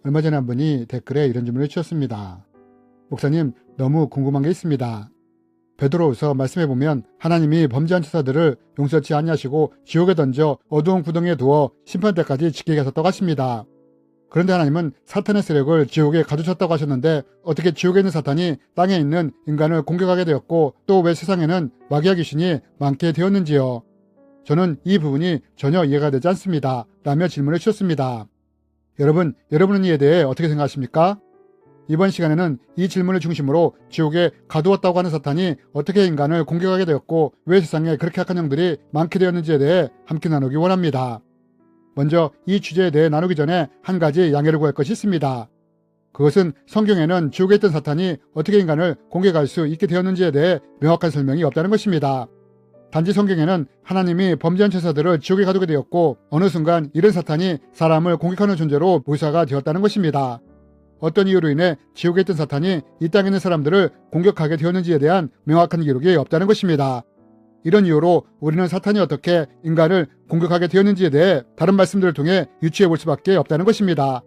얼마 전에 한 분이 댓글에 이런 질문을 주셨습니다. 목사님, 너무 궁금한 게 있습니다. 베드로후서 말씀해 보면 하나님이 범죄한 천사들을 용서치 아니하시고 지옥에 던져 어두운 구덩이에 두어 심판 때까지 지키게 하셨다고 하십니다. 그런데 하나님은 사탄의 세력을 지옥에 가두셨다고 하셨는데 어떻게 지옥에 있는 사탄이 땅에 있는 인간을 공격하게 되었고 또 왜 세상에는 마귀와 귀신이 많게 되었는지요? 저는 이 부분이 전혀 이해가 되지 않습니다. 라며 질문을 주셨습니다. 여러분은 이에 대해 어떻게 생각하십니까? 이번 시간에는 이 질문을 중심으로 지옥에 가두었다고 하는 사탄이 어떻게 인간을 공격하게 되었고 왜 세상에 그렇게 악한 영들이 많게 되었는지에 대해 함께 나누기 원합니다. 먼저 이 주제에 대해 나누기 전에 한 가지 양해를 구할 것이 있습니다. 그것은 성경에는 지옥에 있던 사탄이 어떻게 인간을 공격할 수 있게 되었는지에 대해 명확한 설명이 없다는 것입니다. 단지 성경에는 하나님이 범죄한 천사들을 지옥에 가두게 되었고 어느 순간 이런 사탄이 사람을 공격하는 존재로 묘사가 되었다는 것입니다. 어떤 이유로 인해 지옥에 있던 사탄이 이 땅에 있는 사람들을 공격하게 되었는지에 대한 명확한 기록이 없다는 것입니다. 이런 이유로 우리는 사탄이 어떻게 인간을 공격하게 되었는지에 대해 다른 말씀들을 통해 유추해 볼 수밖에 없다는 것입니다.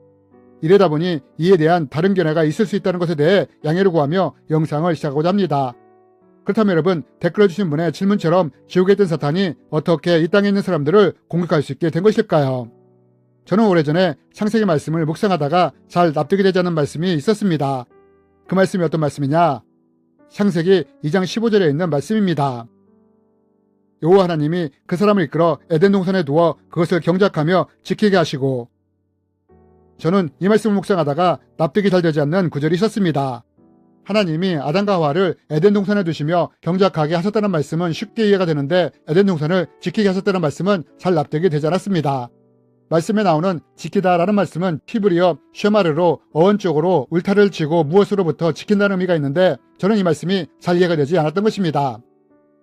이러다 보니 이에 대한 다른 견해가 있을 수 있다는 것에 대해 양해를 구하며 영상을 시작하고자 합니다. 그렇다면 여러분, 댓글을 주신 분의 질문처럼 지옥에 있던 사탄이 어떻게 이 땅에 있는 사람들을 공격할 수 있게 된 것일까요? 저는 오래전에 창세기 말씀을 묵상하다가 잘 납득이 되지 않는 말씀이 있었습니다. 그 말씀이 어떤 말씀이냐? 창세기 2장 15절에 있는 말씀입니다. 여호와 하나님이 그 사람을 이끌어 에덴 동산에 두어 그것을 경작하며 지키게 하시고. 저는 이 말씀을 묵상하다가 납득이 잘 되지 않는 구절이 있었습니다. 하나님이 아담과 하와를 에덴 동산에 두시며 경작하게 하셨다는 말씀은 쉽게 이해가 되는데 에덴 동산을 지키게 하셨다는 말씀은 잘 납득이 되지 않았습니다. 말씀에 나오는 지키다라는 말씀은 히브리어 쉐마르로 어원적으로 울타리를 치고 무엇으로부터 지킨다는 의미가 있는데 저는 이 말씀이 잘 이해가 되지 않았던 것입니다.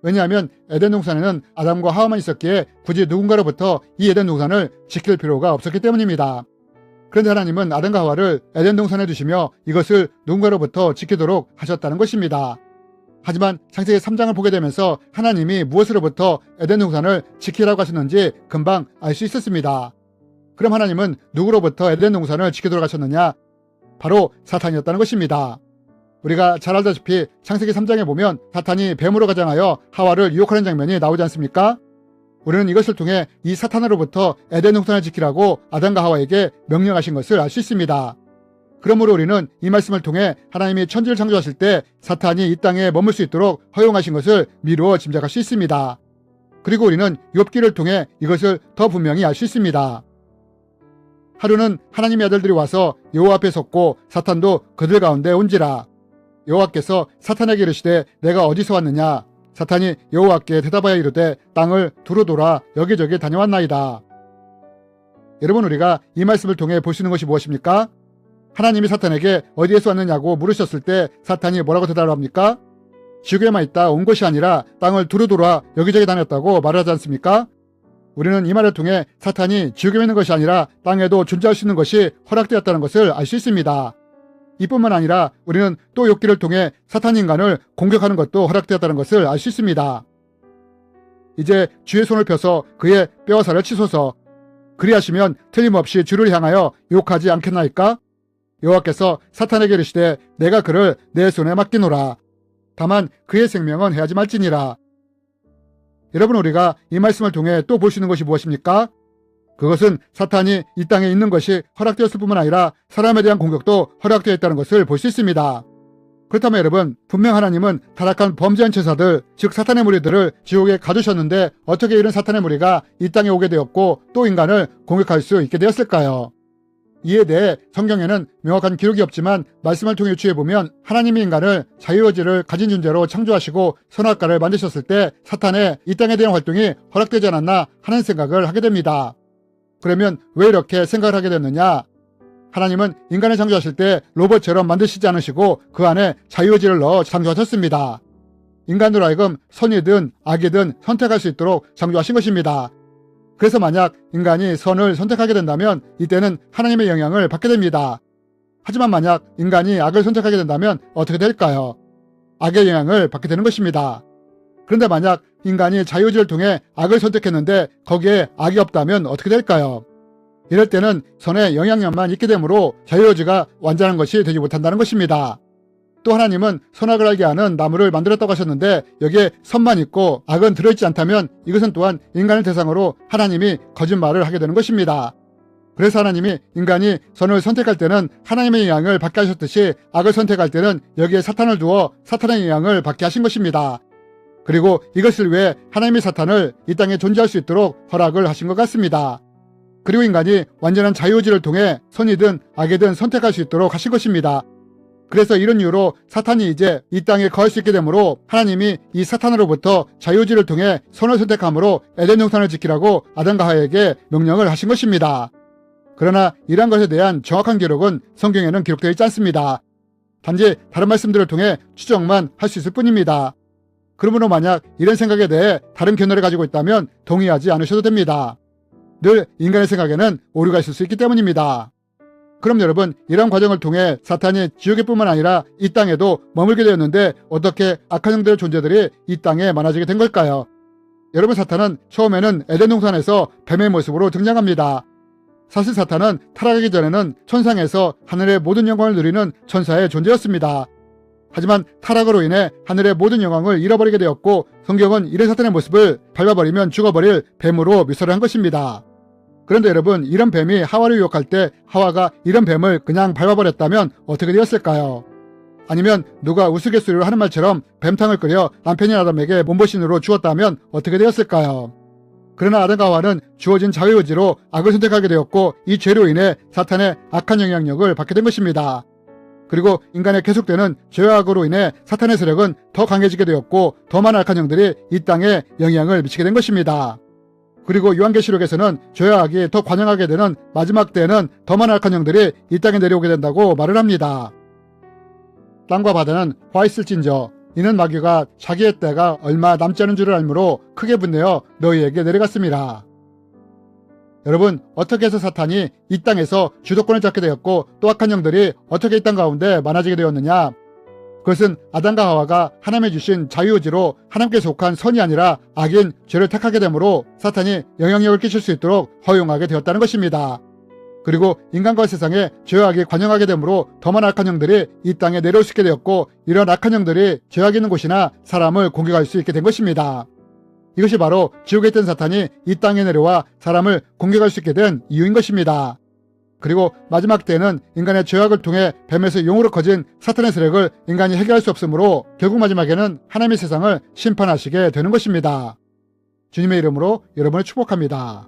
왜냐하면 에덴 동산에는 아담과 하와만 있었기에 굳이 누군가로부터 이 에덴 동산을 지킬 필요가 없었기 때문입니다. 그런데 하나님은 아담과 하와를 에덴 동산에 두시며 이것을 누군가로부터 지키도록 하셨다는 것입니다. 하지만 창세기 3장을 보게 되면서 하나님이 무엇으로부터 에덴 동산을 지키라고 하셨는지 금방 알 수 있었습니다. 그럼 하나님은 누구로부터 에덴 동산을 지키도록 하셨느냐? 바로 사탄이었다는 것입니다. 우리가 잘 알다시피 창세기 3장에 보면 사탄이 뱀으로 가장하여 하와를 유혹하는 장면이 나오지 않습니까? 우리는 이것을 통해 이 사탄으로부터 에덴 동산을 지키라고 아담과 하와에게 명령하신 것을 알 수 있습니다. 그러므로 우리는 이 말씀을 통해 하나님이 천지를 창조하실 때 사탄이 이 땅에 머물 수 있도록 허용하신 것을 미루어 짐작할 수 있습니다. 그리고 우리는 욥기를 통해 이것을 더 분명히 알 수 있습니다. 하루는 하나님의 아들들이 와서 여호와 앞에 섰고 사탄도 그들 가운데 온지라. 여호와께서 사탄에게 이르시되 내가 어디서 왔느냐? 사탄이 여호와께 대답하여 이르되 땅을 두루 돌아 여기저기 다녀왔나이다. 여러분, 우리가 이 말씀을 통해 볼 수 있는 것이 무엇입니까? 하나님이 사탄에게 어디에서 왔느냐고 물으셨을 때 사탄이 뭐라고 대답합니까? 지옥에만 있다 온 것이 아니라 땅을 두루 돌아 여기저기 다녔다고 말하지 않습니까? 우리는 이 말을 통해 사탄이 지옥에 있는 것이 아니라 땅에도 존재할 수 있는 것이 허락되었다는 것을 알 수 있습니다. 이뿐만 아니라 우리는 또 욥기를 통해 사탄 인간을 공격하는 것도 허락되었다는 것을 알 수 있습니다. 이제 주의 손을 펴서 그의 뼈와 살을 치소서. 그리하시면 틀림없이 주를 향하여 욕하지 않겠나이까? 여호와께서 사탄에게 이르시되 내가 그를 내 손에 맡기노라. 다만 그의 생명은 해하지 말지니라. 여러분, 우리가 이 말씀을 통해 또 볼 수 있는 것이 무엇입니까? 그것은 사탄이 이 땅에 있는 것이 허락되었을 뿐만 아니라 사람에 대한 공격도 허락되어 있다는 것을 볼 수 있습니다. 그렇다면 여러분, 분명 하나님은 타락한 범죄한 천사들, 즉 사탄의 무리들을 지옥에 가두셨는데 어떻게 이런 사탄의 무리가 이 땅에 오게 되었고 또 인간을 공격할 수 있게 되었을까요? 이에 대해 성경에는 명확한 기록이 없지만 말씀을 통해 유추해보면 하나님이 인간을 자유의지를 가진 존재로 창조하시고 선악과를 만드셨을 때 사탄의 이 땅에 대한 활동이 허락되지 않았나 하는 생각을 하게 됩니다. 그러면 왜 이렇게 생각을 하게 됐느냐? 하나님은 인간을 창조하실 때 로봇처럼 만드시지 않으시고 그 안에 자유의지를 넣어 창조하셨습니다. 인간으로 하여금 선이든 악이든 선택할 수 있도록 창조하신 것입니다. 그래서 만약 인간이 선을 선택하게 된다면 이때는 하나님의 영향을 받게 됩니다. 하지만 만약 인간이 악을 선택하게 된다면 어떻게 될까요? 악의 영향을 받게 되는 것입니다. 그런데 만약 인간이 자유의지를 통해 악을 선택했는데 거기에 악이 없다면 어떻게 될까요? 이럴 때는 선의 영향력만 있게 되므로 자유의지가 완전한 것이 되지 못한다는 것입니다. 또 하나님은 선악을 알게 하는 나무를 만들었다고 하셨는데 여기에 선만 있고 악은 들어있지 않다면 이것은 또한 인간을 대상으로 하나님이 거짓말을 하게 되는 것입니다. 그래서 하나님이 인간이 선을 선택할 때는 하나님의 영향을 받게 하셨듯이 악을 선택할 때는 여기에 사탄을 두어 사탄의 영향을 받게 하신 것입니다. 그리고 이것을 위해 하나님이 사탄을 이 땅에 존재할 수 있도록 허락을 하신 것 같습니다. 그리고 인간이 완전한 자유의지를 통해 선이든 악이든 선택할 수 있도록 하신 것입니다. 그래서 이런 이유로 사탄이 이제 이 땅에 거할 수 있게 되므로 하나님이 이 사탄으로부터 자유의지를 통해 선을 선택함으로 에덴 동산을 지키라고 아담과 하와에게 명령을 하신 것입니다. 그러나 이러한 것에 대한 정확한 기록은 성경에는 기록되어 있지 않습니다. 단지 다른 말씀들을 통해 추정만 할 수 있을 뿐입니다. 그러므로 만약 이런 생각에 대해 다른 견해를 가지고 있다면 동의하지 않으셔도 됩니다. 늘 인간의 생각에는 오류가 있을 수 있기 때문입니다. 그럼 여러분, 이러한 과정을 통해 사탄이 지옥에뿐만 아니라 이 땅에도 머물게 되었는데 어떻게 악한 영들의 존재들이 이 땅에 많아지게 된 걸까요? 여러분, 사탄은 처음에는 에덴 동산에서 뱀의 모습으로 등장합니다. 사실 사탄은 타락하기 전에는 천상에서 하늘의 모든 영광을 누리는 천사의 존재였습니다. 하지만 타락으로 인해 하늘의 모든 영광을 잃어버리게 되었고 성경은 이런 사탄의 모습을 밟아버리면 죽어버릴 뱀으로 묘사를 한 것입니다. 그런데 여러분, 이런 뱀이 하와를 유혹할 때 하와가 이런 뱀을 그냥 밟아버렸다면 어떻게 되었을까요? 아니면 누가 우스갯소리로 하는 말처럼 뱀탕을 끓여 남편인 아담에게 몸보신으로 주었다면 어떻게 되었을까요? 그러나 아담과 하와는 주어진 자유의지로 악을 선택하게 되었고 이 죄로 인해 사탄의 악한 영향력을 받게 된 것입니다. 그리고 인간의 계속되는 죄와 악으로 인해 사탄의 세력은 더 강해지게 되었고 더 많은 악한 영들이 이 땅에 영향을 미치게 된 것입니다. 그리고 요한계시록에서는 죄와 악이 더 관영하게 되는 마지막 때에는 더 많은 악한 영들이 이 땅에 내려오게 된다고 말을 합니다. 땅과 바다는 화 있을진저 이는 마귀가 자기의 때가 얼마 남지 않은 줄을 알므로 크게 분내어 너희에게 내려갔습니다. 여러분, 어떻게 해서 사탄이 이 땅에서 주도권을 잡게 되었고 또 악한 영들이 어떻게 이 땅 가운데 많아지게 되었느냐? 그것은 아담과 하와가 하나님의 주신 자유의지로 하나님께 속한 선이 아니라 악인 죄를 택하게 되므로 사탄이 영향력을 끼칠 수 있도록 허용하게 되었다는 것입니다. 그리고 인간과 세상에 죄와 악이 관영하게 되므로 더 많은 악한 영들이 이 땅에 내려올 수 있게 되었고 이런 악한 영들이 죄악 있는 곳이나 사람을 공격할 수 있게 된 것입니다. 이것이 바로 지옥에 있던 사탄이 이 땅에 내려와 사람을 공격할 수 있게 된 이유인 것입니다. 그리고 마지막 때에는 인간의 죄악을 통해 뱀에서 용으로 커진 사탄의 세력을 인간이 해결할 수 없으므로 결국 마지막에는 하나님의 세상을 심판하시게 되는 것입니다. 주님의 이름으로 여러분을 축복합니다.